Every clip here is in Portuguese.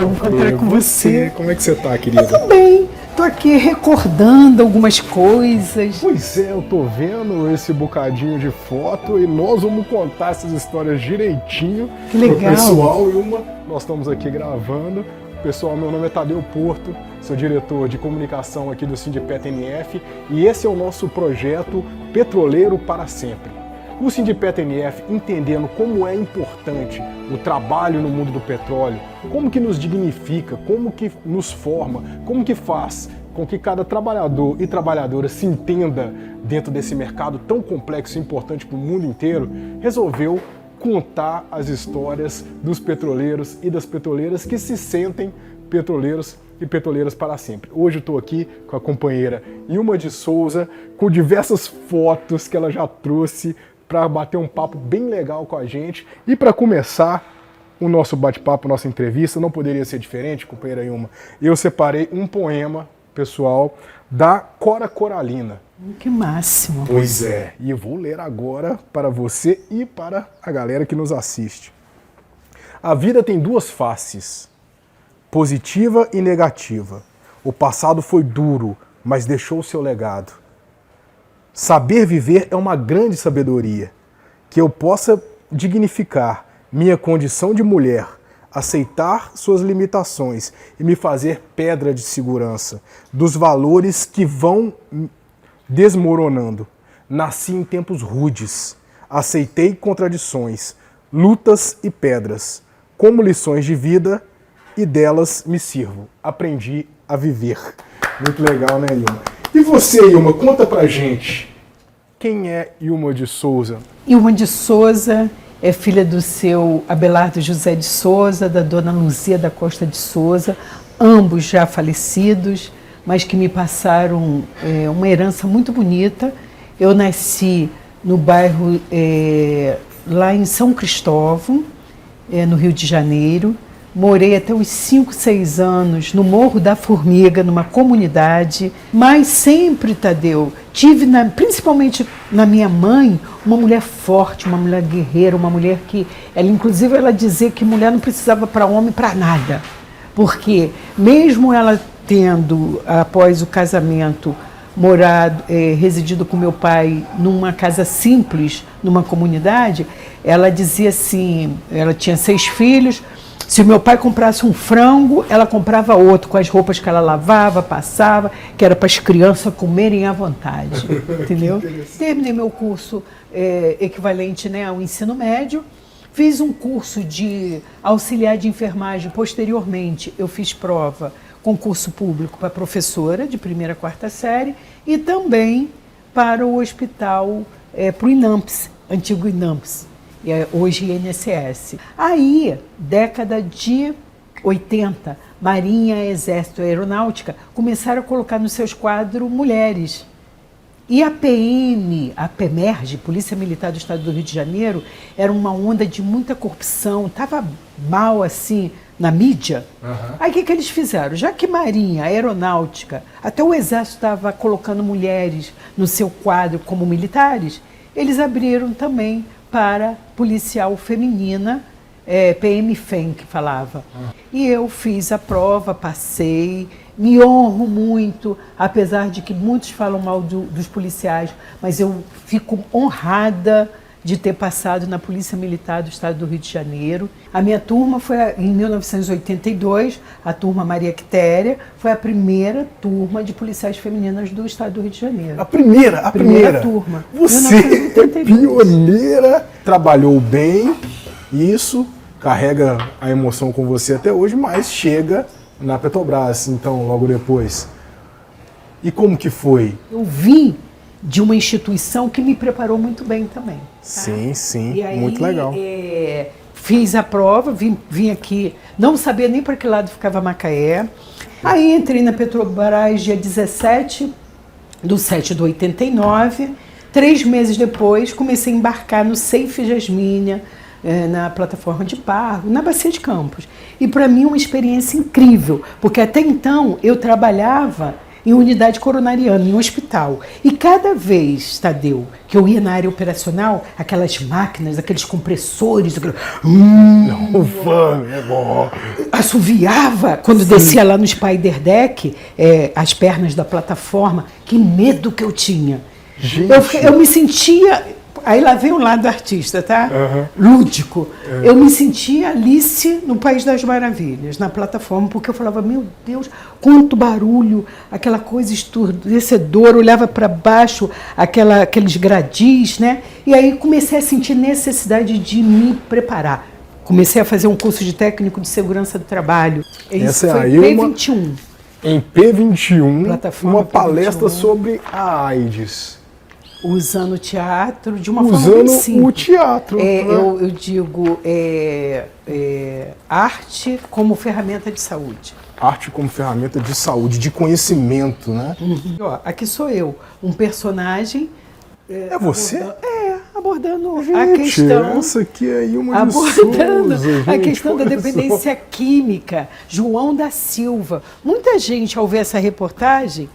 Encontrar com você. Como é que você tá, querida? Tudo bem. Tô aqui recordando algumas coisas. Pois é, eu tô vendo esse bocadinho de foto e nós vamos contar essas histórias direitinho. Que legal. Pro pessoal, nós estamos aqui gravando. Pessoal, meu nome é Tadeu Porto, sou diretor de comunicação aqui do Sindipet NF e esse é o nosso projeto Petroleiro para Sempre. O Sindipet NF, entendendo como é importante o trabalho no mundo do petróleo, como que nos dignifica, como que nos forma, como que faz com que cada trabalhador e trabalhadora se entenda dentro desse mercado tão complexo e importante para o mundo inteiro, resolveu contar as histórias dos petroleiros e das petroleiras que se sentem petroleiros e petroleiras para sempre. Hoje eu estou aqui com a companheira Ilma de Souza, com diversas fotos que ela já trouxe para bater um papo bem legal com a gente. E para começar o nosso bate-papo, nossa entrevista, não poderia ser diferente, companheira Ilma. Eu separei um poema, pessoal, da Cora Coralina. Que máximo. Pois é, e eu vou ler agora para você e para a galera que nos assiste. A vida tem duas faces, positiva e negativa. O passado foi duro, mas deixou o seu legado. Saber viver é uma grande sabedoria, que eu possa dignificar minha condição de mulher, aceitar suas limitações e me fazer pedra de segurança dos valores que vão desmoronando. Nasci em tempos rudes, aceitei contradições, lutas e pedras, como lições de vida, e delas me sirvo. Aprendi a viver. Muito legal, né, Ilma? E você, Ilma, conta pra gente, quem é Ilma de Souza? Ilma de Souza é filha do seu Abelardo José de Souza, da dona Luzia da Costa de Souza, ambos já falecidos, mas que me passaram uma herança muito bonita. Eu nasci no bairro lá em São Cristóvão, no Rio de Janeiro. Morei até os 5, 6 anos no Morro da Formiga, numa comunidade, mas sempre, Tadeu, tive, principalmente na minha mãe, uma mulher forte, uma mulher guerreira, uma mulher que, inclusive, ela dizia que mulher não precisava para homem para nada, porque mesmo ela tendo, após o casamento, residido com meu pai numa casa simples, numa comunidade, ela dizia assim, ela tinha 6 filhos, se o meu pai comprasse um frango, ela comprava outro, com as roupas que ela lavava, passava, que era para as crianças comerem à vontade, entendeu? Terminei meu curso equivalente, né, ao ensino médio, fiz um curso de auxiliar de enfermagem, posteriormente eu fiz prova, concurso público para professora de 1ª a 4ª série e também para o hospital, para o INAMPS, antigo INAMPS. Hoje INSS. Aí, década de 80, Marinha, Exército e Aeronáutica começaram a colocar nos seus quadros mulheres. E a PM, a PEMERG, Polícia Militar do Estado do Rio de Janeiro, era uma onda de muita corrupção, estava mal assim na mídia. Uhum. Aí o que eles fizeram? Já que Marinha, Aeronáutica, até o Exército estava colocando mulheres no seu quadro como militares, eles abriram também para policial feminina, PM-FEM, que falava. E eu fiz a prova, passei, me honro muito, apesar de que muitos falam mal dos policiais, mas eu fico honrada de ter passado na Polícia Militar do Estado do Rio de Janeiro. A minha turma foi em 1982, a turma Maria Quitéria, foi a primeira turma de policiais femininas do Estado do Rio de Janeiro. A primeira turma. Você é pioneira, trabalhou bem, isso carrega a emoção com você até hoje, mas chega na Petrobras, então, logo depois. E como que foi? Eu vim de uma instituição que me preparou muito bem também. Tá? Sim, sim, e aí, muito legal. Fiz a prova, vim aqui, não sabia nem para que lado ficava Macaé. Aí entrei na Petrobras dia 17/7/89. 3 meses depois, comecei a embarcar no Safe Jasmínia, na plataforma de Pargo, na Bacia de Campos. E para mim uma experiência incrível, porque até então eu trabalhava em unidade coronariana, em um hospital. E cada vez, Tadeu, que eu ia na área operacional, aquelas máquinas, aqueles compressores, É bom. assoviava quando descia lá no Spider Deck, as pernas da plataforma. Que medo que eu tinha. Gente. Eu me sentia... Aí lá vem o lado artista, tá? Lúdico. Eu me sentia Alice no País das Maravilhas, na plataforma, porque eu falava, meu Deus, quanto barulho, aquela coisa esturdecedora, olhava para baixo, aqueles gradis, né? E aí comecei a sentir necessidade de me preparar. Comecei a fazer um curso de técnico de segurança do trabalho. Essa foi aí P21. Em P21, Plataforma uma palestra P21. sobre a AIDS. Usando o teatro de uma forma Usando bem simples. o teatro. Né? Eu digo arte como ferramenta de saúde. Arte como ferramenta de saúde, de conhecimento, né? Ó, aqui sou eu, um personagem. É você? Abordando Gente, a questão. essa aqui é Ilma de Abordando Souza, a gente, questão da olha dependência química. João da Silva. Muita gente, ao ver essa reportagem.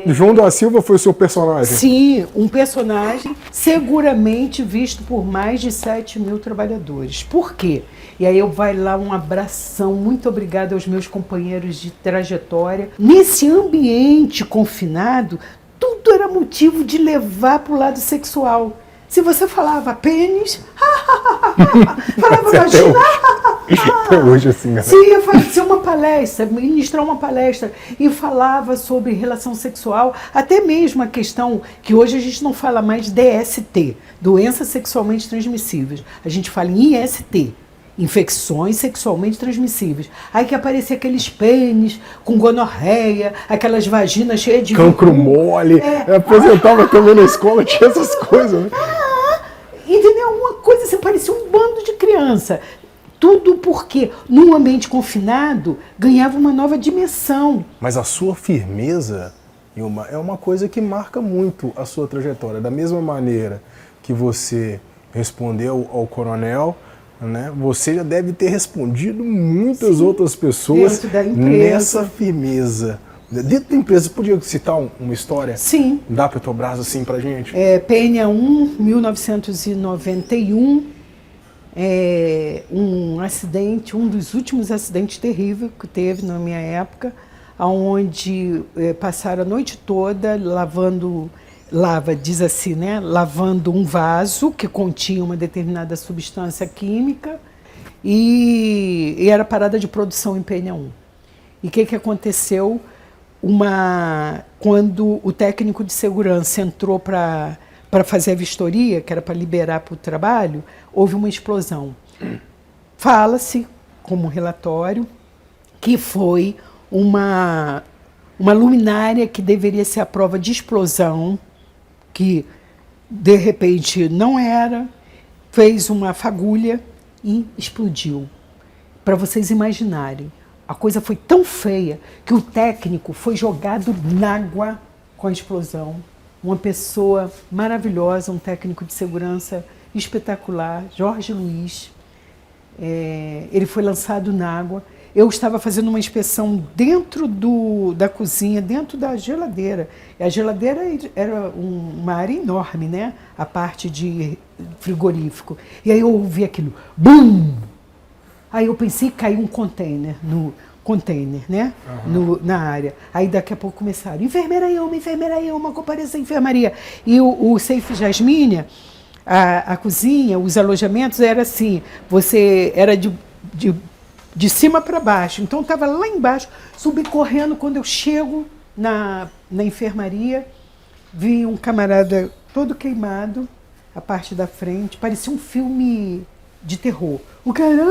João da Silva foi o seu personagem? Sim, um personagem seguramente visto por mais de 7 mil trabalhadores. Por quê? E aí vai lá um abração, muito obrigada aos meus companheiros de trajetória. Nesse ambiente confinado, tudo era motivo de levar para o lado sexual. Se você falava pênis, falava vagina, até hoje assim, né? se ia fazer uma palestra, ministrar uma palestra e falava sobre relação sexual, até mesmo a questão que hoje a gente não fala mais DST, doenças sexualmente transmissíveis, a gente fala em IST, infecções sexualmente transmissíveis. Aí que aparecia aqueles pênis com gonorreia, aquelas vaginas cheias de cancro mole. Eu apresentava também na escola, tinha essas coisas, né? Entendeu? Uma coisa assim, parecia um bando de criança. Tudo porque, num ambiente confinado, ganhava uma nova dimensão. Mas a sua firmeza, Ilma, é uma coisa que marca muito a sua trajetória. Da mesma maneira que você respondeu ao coronel, né, você já deve ter respondido muitas outras pessoas nessa firmeza. Dentro da empresa, você podia citar uma história da Petrobras assim pra gente? PNA 1, 1991, um acidente, um dos últimos acidentes terríveis que teve na minha época, onde passaram a noite toda lavando um vaso que continha uma determinada substância química e era parada de produção em PNA 1. E o que aconteceu? Quando o técnico de segurança entrou para fazer a vistoria, que era para liberar para o trabalho, houve uma explosão. Fala-se, como relatório, que foi uma luminária que deveria ser a prova de explosão, que de repente não era, fez uma fagulha e explodiu. Para vocês imaginarem, a coisa foi tão feia que o técnico foi jogado na água com a explosão. Uma pessoa maravilhosa, um técnico de segurança espetacular, Jorge Luiz. Ele foi lançado na água. Eu estava fazendo uma inspeção dentro da cozinha, dentro da geladeira. A geladeira era uma área enorme, né? A parte de frigorífico. E aí eu ouvi aquilo, bum! Aí eu pensei que caiu um container, né? Na área. Aí daqui a pouco começaram, enfermeira Ilma, compareça à enfermaria. E o Safe Jasmine, a cozinha, os alojamentos, era assim, você era de cima para baixo. Então estava lá embaixo, subi correndo. Quando eu chego na enfermaria, vi um camarada todo queimado, a parte da frente, parecia um filme de terror. O cara...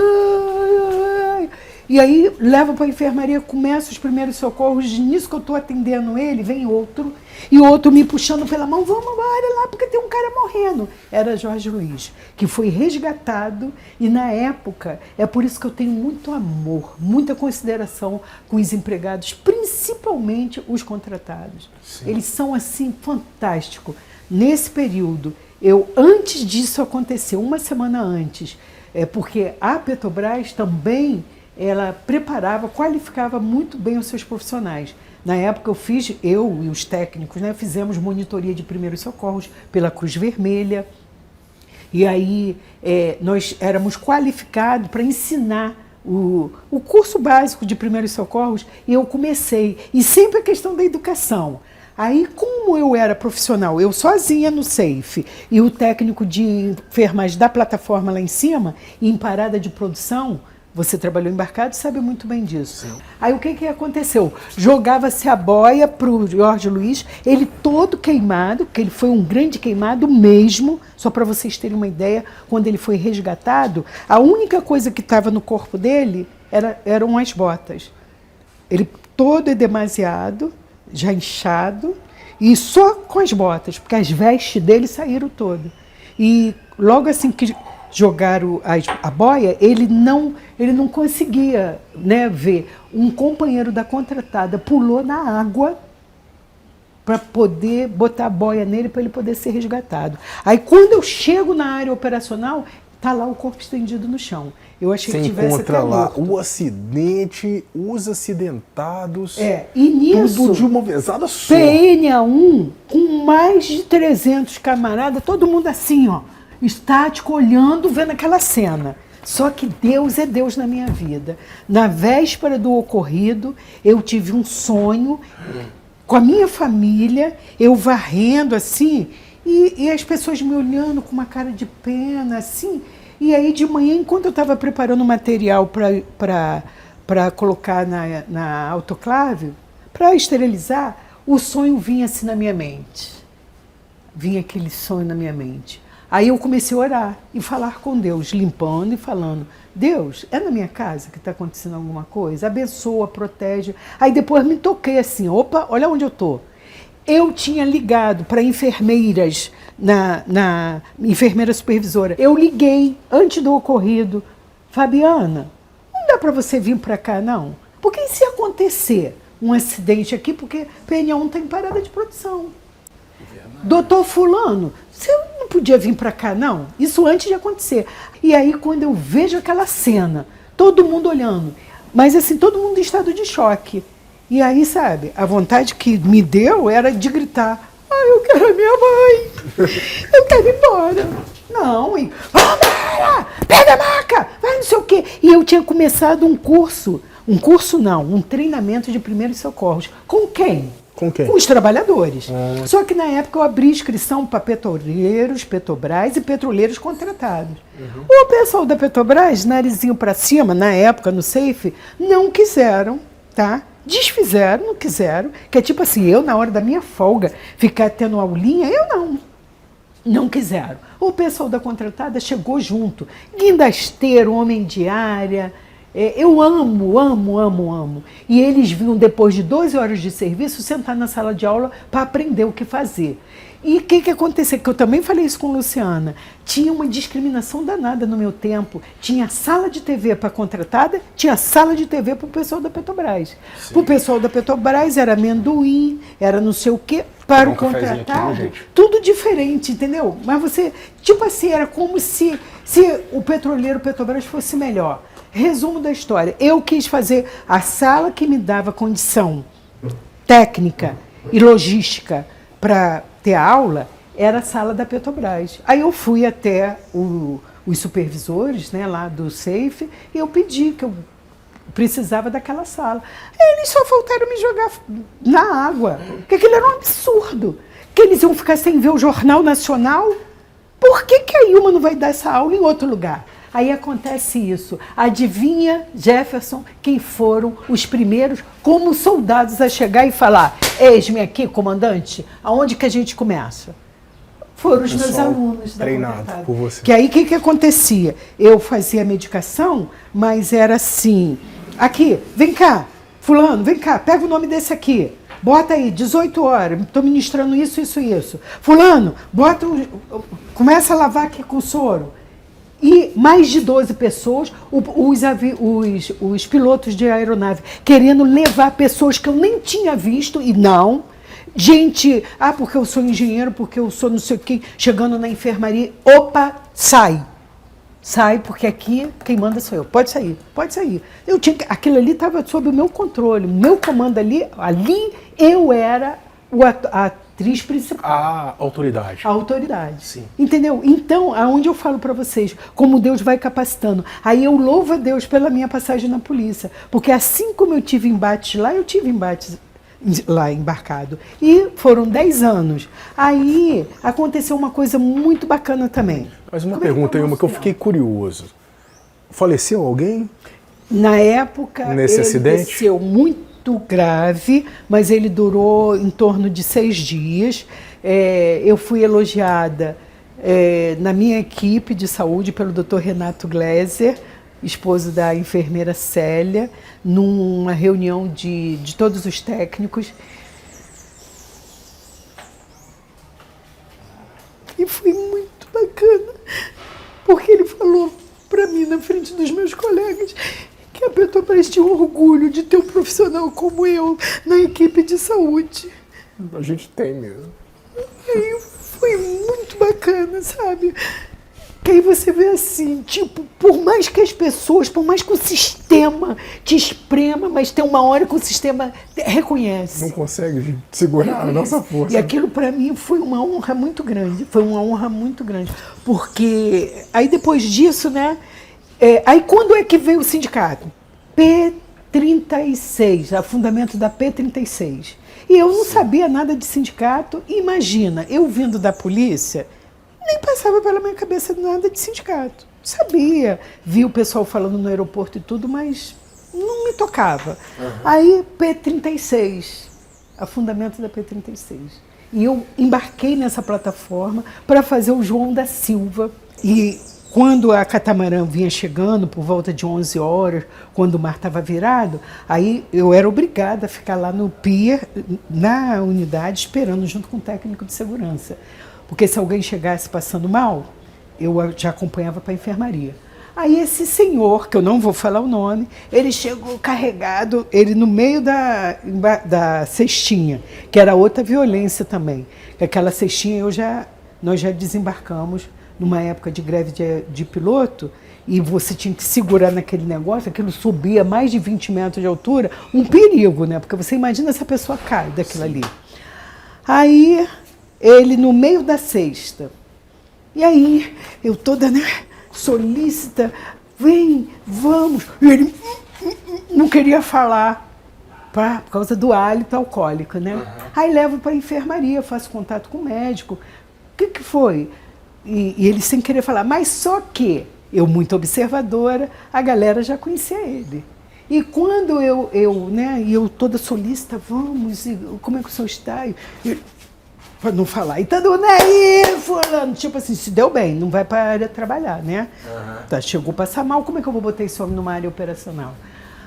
E aí leva para a enfermaria, começa os primeiros socorros. Nisso que eu estou atendendo ele, vem outro, e outro me puxando pela mão, vamos embora lá, porque tem um cara morrendo. Era Jorge Luiz, que foi resgatado, e na época, é por isso que eu tenho muito amor, muita consideração com os empregados, principalmente os contratados. Sim. Eles são, assim, fantásticos. Nesse período, antes disso acontecer, uma semana antes, porque a Petrobras também ela preparava, qualificava muito bem os seus profissionais. Na época eu e os técnicos, né, fizemos monitoria de primeiros socorros pela Cruz Vermelha. E aí nós éramos qualificados para ensinar o curso básico de primeiros socorros, e eu comecei. E sempre a questão da educação. Aí, como eu era profissional, eu sozinha no SAFE, e o técnico de enfermagem da plataforma lá em cima, em parada de produção, você trabalhou embarcado, sabe muito bem disso. Sim. Aí o que aconteceu? Jogava-se a boia para o Jorge Luiz, ele todo queimado, porque ele foi um grande queimado mesmo, só para vocês terem uma ideia, quando ele foi resgatado, a única coisa que estava no corpo dele eram as botas. Ele todo edemasiado, já inchado, e só com as botas, porque as vestes dele saíram todas. E logo assim que jogaram a boia, ele não conseguia, né, ver. Um companheiro da contratada pulou na água para poder botar a boia nele, para ele poder ser resgatado. Aí quando eu chego na área operacional, está lá o corpo estendido no chão. Eu achei que tivesse até morto. O acidente, os acidentados, e nisso, tudo de uma vezada só. PNA1, com mais de 300 camaradas, todo mundo assim, ó, estático, olhando, vendo aquela cena. Só que Deus é Deus na minha vida. Na véspera do ocorrido, eu tive um sonho com a minha família, eu varrendo assim, e as pessoas me olhando com uma cara de pena, assim. E aí de manhã, enquanto eu estava preparando o material para colocar na autoclave, para esterilizar, o sonho vinha assim na minha mente. Vinha aquele sonho na minha mente. Aí eu comecei a orar e falar com Deus, limpando e falando: Deus, é na minha casa que está acontecendo alguma coisa? Abençoa, protege. Aí depois me toquei assim, opa, olha onde eu estou. Eu tinha ligado para enfermeiras, na enfermeira supervisora. Eu liguei antes do ocorrido. Fabiana, não dá para você vir para cá, não? Porque e se acontecer um acidente aqui, porque PNA1 está em parada de produção. Doutor fulano, você não podia vir para cá, não? Isso antes de acontecer. E aí, quando eu vejo aquela cena, todo mundo olhando, mas assim, todo mundo em estado de choque. E aí, sabe, a vontade que me deu era de gritar: eu quero a minha mãe, eu quero ir embora. Não, e vambora, pega a maca, vai não sei o quê. E eu tinha começado um treinamento de primeiros socorros. Com quem? Com quem? Com os trabalhadores. Só que na época eu abri inscrição para petroleiros, Petrobras e petroleiros contratados. O pessoal da Petrobras, narizinho para cima, na época, no SAFE, não quiseram, tá? Desfizeram, não quiseram, que é tipo assim, eu na hora da minha folga, ficar tendo aulinha, eu não quiseram. O pessoal da contratada chegou junto, guindasteiro, homem de área, eu amo. E eles vinham, depois de 12 horas de serviço, sentar na sala de aula para aprender o que fazer. E o que aconteceu? Que eu também falei isso com a Luciana. Tinha uma discriminação danada no meu tempo. Tinha sala de TV para a contratada, tinha sala de TV para o pessoal da Petrobras. Para o pessoal da Petrobras era amendoim, era não sei o quê. Para o contratado, tudo diferente, entendeu? Mas você, tipo assim, era como se o petroleiro Petrobras fosse melhor. Resumo da história. Eu quis fazer a sala que me dava condição técnica e logística para ter aula, era a sala da Petrobras. Aí eu fui até os supervisores, né, lá do SAFE, e eu pedi que eu precisava daquela sala. Eles só faltaram me jogar na água, porque aquilo era um absurdo. Que eles iam ficar sem ver o Jornal Nacional. Por que a Ilma não vai dar essa aula em outro lugar? Aí acontece isso. Adivinha, Jefferson, quem foram os primeiros como soldados a chegar e falar: eis-me aqui, comandante, aonde que a gente começa? Foram os meus alunos da treinado por você. Que aí o que acontecia? Eu fazia a medicação, mas era assim: aqui, vem cá, fulano, vem cá, pega o nome desse aqui. Bota aí, 18 horas, estou ministrando isso. Fulano, começa a lavar aqui com soro. E mais de 12 pessoas, os pilotos de aeronave, querendo levar pessoas que eu nem tinha visto, e não. Gente, porque eu sou engenheiro, porque eu sou não sei o quê, chegando na enfermaria, opa, sai. sai, porque aqui quem manda sou eu. Pode sair, pode sair. Aquilo ali estava sob o meu controle, o meu comando ali eu era a atriz principal. A autoridade. A autoridade. Sim. Entendeu? Então, aonde eu falo para vocês, como Deus vai capacitando. Aí eu louvo a Deus pela minha passagem na polícia. Porque assim como eu tive embates lá, eu tive embates lá embarcado. E foram 10 anos. Aí aconteceu uma coisa muito bacana também. Mas uma pergunta aí, uma que eu fiquei curioso. Faleceu alguém? Na época, nesse acidente? Aconteceu muito grave, mas ele durou em torno de 6 dias. Eu fui elogiada na minha equipe de saúde pelo Dr. Renato Gleiser, esposo da enfermeira Célia, numa reunião de todos os técnicos. E foi muito bacana, porque ele falou para mim, na frente dos meus colegas, que a Petrobras tinha orgulho de ter um profissional como eu na equipe de saúde. A gente tem mesmo. E aí foi muito bacana, sabe? Que aí você vê assim, tipo, por mais que as pessoas, por mais que o sistema te esprema, mas tem uma hora que o sistema reconhece. Não consegue segurar a nossa força. E aquilo para mim foi uma honra muito grande, porque aí depois disso, né, aí quando é que veio o sindicato? P36, afundamento da P36. E eu não sabia nada de sindicato, imagina, eu vindo da polícia, nem passava pela minha cabeça nada de sindicato. Sabia, vi o pessoal falando no aeroporto e tudo, mas não me tocava. Uhum. Aí, P36, afundamento da P36. E eu embarquei nessa plataforma para fazer o João da Silva. E quando a catamarã vinha chegando, por volta de 11 horas, quando o mar estava virado, aí eu era obrigada a ficar lá no pier, na unidade, esperando junto com o técnico de segurança. Porque se alguém chegasse passando mal, eu já acompanhava para a enfermaria. Aí esse senhor, que eu não vou falar o nome, ele chegou carregado, ele no meio da cestinha, que era outra violência também. Aquela cestinha nós já desembarcamos numa época de greve de piloto, e você tinha que segurar naquele negócio, aquilo subia mais de 20 metros de altura, um perigo, né? Porque você imagina se a pessoa cai daquilo ali. Aí ele no meio da cesta. E aí, eu toda, né, solícita, vem, vamos. E ele não queria falar, por causa do hálito alcoólico, né? Uhum. Aí levo para a enfermaria, faço contato com o médico. O que foi? E ele sem querer falar, mas só que, eu muito observadora, a galera já conhecia ele. E quando eu toda solícita, vamos, como é que o senhor está? Para não falar, e tá dando aí, fulano, tipo assim, se deu bem, não vai para a área trabalhar, né? Uhum. Tá, chegou a passar mal, como é que eu vou botar esse homem numa área operacional?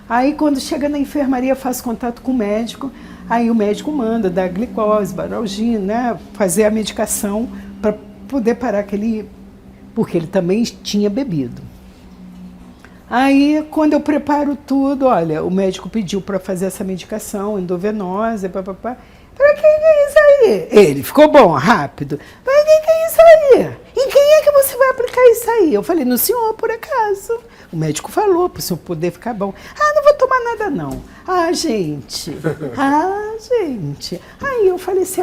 Aí quando chega na enfermaria, faço contato com o médico, aí o médico manda dar glicose, baralgina, né? Fazer a medicação para poder parar aquele, porque ele também tinha bebido. Aí, quando eu preparo tudo, olha, o médico pediu para fazer essa medicação endovenosa, papapá. Para que é isso aí? Ele ficou bom, rápido. Para que é isso aí? E quem é que você vai aplicar isso aí? Eu falei, no senhor, por acaso. O médico falou, para o senhor poder ficar bom. Ah, não vou tomar nada, não. Ah, gente. Aí eu falei assim,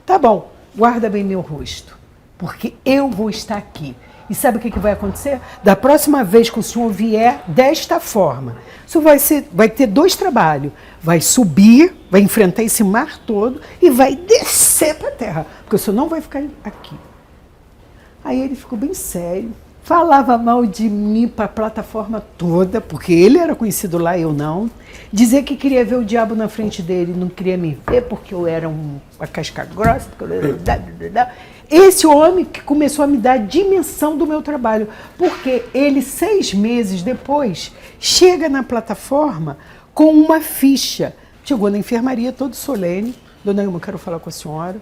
Tá bom, guarda bem meu rosto, porque eu vou estar aqui. E sabe o que vai acontecer? Da próxima vez que o senhor vier desta forma, o senhor vai ter 2 trabalhos. Vai subir, vai enfrentar esse mar todo e vai descer para a terra, porque o senhor não vai ficar aqui. Aí ele ficou bem sério, falava mal de mim para a plataforma toda, porque ele era conhecido lá, eu não. Dizia que queria ver o diabo na frente dele, não queria me ver porque eu era uma casca grossa. Esse homem que começou a me dar a dimensão do meu trabalho, porque ele 6 meses depois chega na plataforma com uma ficha. Chegou na enfermaria todo solene. Dona Ilma, quero falar com a senhora.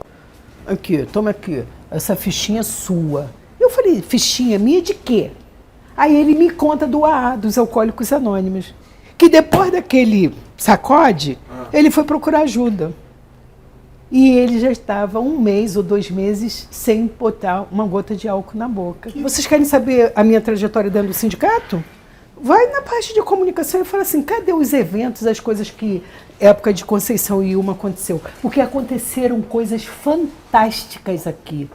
Aqui, toma aqui, essa fichinha sua. Eu falei, fichinha minha de quê? Aí ele me conta do AA, dos Alcoólicos Anônimos, que depois daquele sacode, ele foi procurar ajuda. E ele já estava 1 mês ou 2 meses sem botar uma gota de álcool na boca. Vocês querem saber a minha trajetória dentro do sindicato? Vai na parte de comunicação e fala assim, cadê os eventos, as coisas que época de Conceição e Ilma aconteceu? Porque aconteceram coisas fantásticas aqui.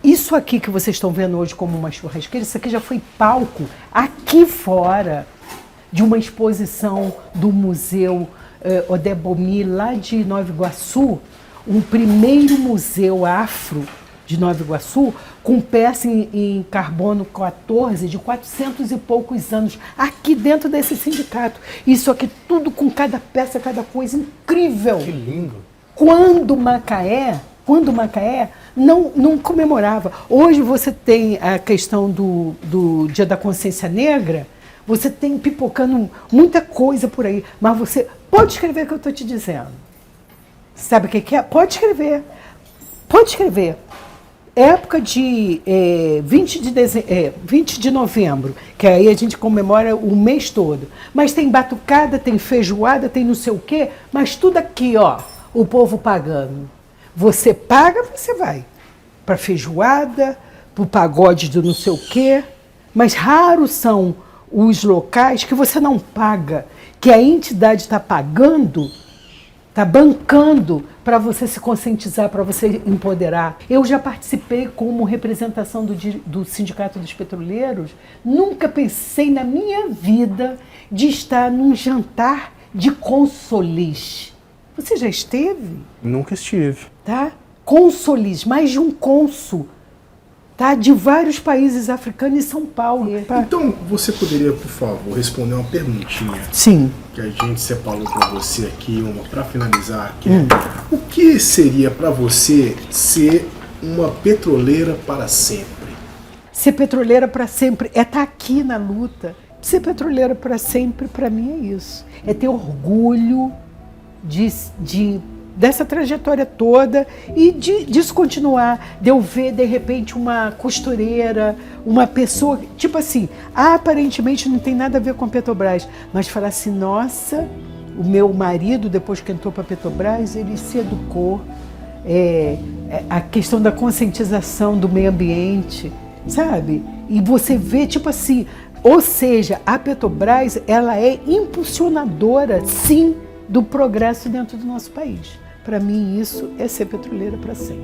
Isso aqui que vocês estão vendo hoje como uma churrasqueira, isso aqui já foi palco aqui fora de uma exposição do Museu Odebomi, lá de Nova Iguaçu, um primeiro museu afro de Nova Iguaçu, com peça em carbono 14 de 400 e poucos anos, aqui dentro desse sindicato. Isso aqui tudo com cada peça, cada coisa incrível. Que lindo! Quando Macaé não comemorava. Hoje você tem a questão do Dia da Consciência Negra, você tem pipocando muita coisa por aí, mas você pode escrever o que eu estou te dizendo. Sabe o que é? Pode escrever. Pode escrever. Época de 20 de novembro, que aí a gente comemora o mês todo. Mas tem batucada, tem feijoada, tem não sei o quê, mas tudo aqui, ó, o povo pagando. Você paga, você vai para feijoada, para o pagode do não sei o quê, mas raros são os locais que você não paga, que a entidade está pagando, está bancando para você se conscientizar, para você empoderar. Eu já participei como representação do Sindicato dos Petroleiros, nunca pensei na minha vida de estar num jantar de consolis. Você já esteve? Nunca estive. Tá? Consolis, mais de um cônsul, tá? De vários países africanos e São Paulo. Então, você poderia, por favor, responder uma perguntinha? Sim. Que a gente separou para você aqui, para finalizar. O que seria para você ser uma petroleira para sempre? Ser petroleira para sempre é estar aqui na luta. Ser petroleira para sempre, para mim, é isso. É ter orgulho dessa trajetória toda e disso continuar, de eu ver de repente uma costureira, uma pessoa, tipo assim, aparentemente não tem nada a ver com a Petrobras, mas falar assim, nossa, o meu marido, depois que entrou para a Petrobras, ele se educou, a questão da conscientização do meio ambiente, sabe? E você vê, tipo assim, ou seja, a Petrobras, ela é impulsionadora, sim, do progresso dentro do nosso país. Para mim, isso é ser petroleira para sempre.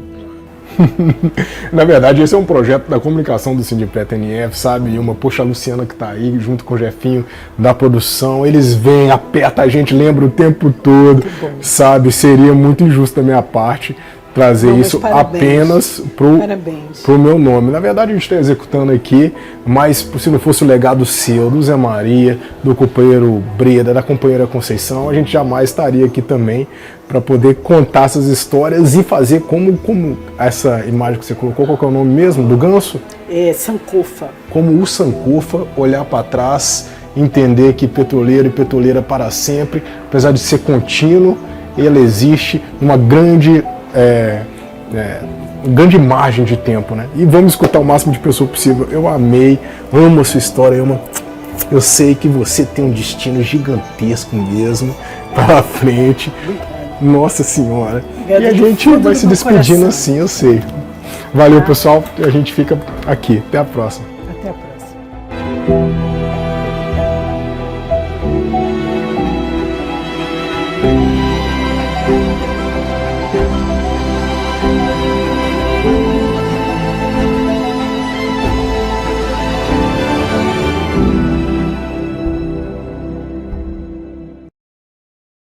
Na verdade, esse é um projeto da comunicação do Sindipet NF, sabe? Poxa, a Luciana que tá aí, junto com o Jefinho da produção, eles vêm, apertam a gente, lembra o tempo todo, sabe? Seria muito injusto da minha parte trazer isso apenas pro meu nome. Na verdade, a gente está executando aqui, mas se não fosse o legado seu, do Zé Maria, do companheiro Breda, da companheira Conceição, a gente jamais estaria aqui também para poder contar essas histórias e fazer como essa imagem que você colocou, qual que é o nome mesmo, do ganso? Sankofa. Como o Sankofa, olhar para trás, entender que petroleiro e petroleira para sempre, apesar de ser contínuo, ela existe numa grande margem de tempo, né? E vamos escutar o máximo de pessoas possível. Eu amei, amo a sua história, eu sei que você tem um destino gigantesco mesmo pela frente. Nossa Senhora. E a gente vai se despedindo assim, eu sei. Valeu, pessoal. A gente fica aqui. Até a próxima. Até a próxima.